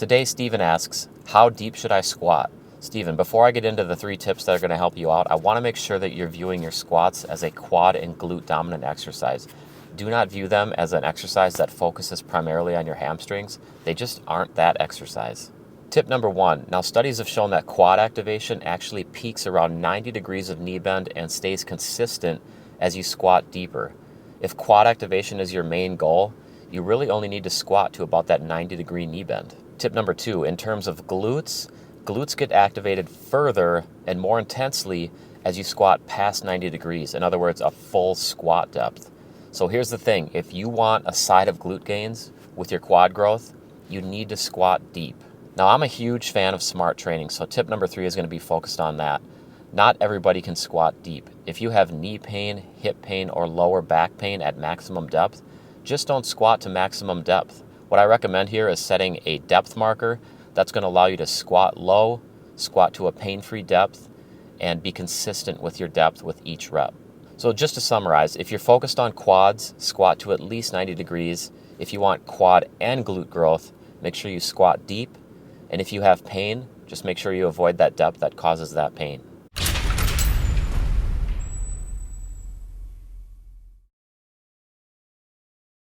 Today, Steven asks, how deep should I squat? Steven, before I get into the 3 tips that are going to help you out, I want to make sure that you're viewing your squats as a quad and glute dominant exercise. Do not view them as an exercise that focuses primarily on your hamstrings. They just aren't that exercise. Tip number 1. Now, studies have shown that quad activation actually peaks around 90 degrees of knee bend and stays consistent as you squat deeper. If quad activation is your main goal, you really only need to squat to about that 90-degree knee bend. Tip number 2, in terms of glutes get activated further and more intensely as you squat past 90 degrees. In other words, a full squat depth. So here's the thing, if you want a side of glute gains with your quad growth, you need to squat deep. Now, I'm a huge fan of smart training, so tip number 3 is going to be focused on that. Not everybody can squat deep. If you have knee pain, hip pain, or lower back pain at maximum depth, just don't squat to maximum depth. What I recommend here is setting a depth marker that's going to allow you to squat low, squat to a pain-free depth, and be consistent with your depth with each rep. So just to summarize, if you're focused on quads, squat to at least 90 degrees. If you want quad and glute growth, make sure you squat deep. And if you have pain, just make sure you avoid that depth that causes that pain.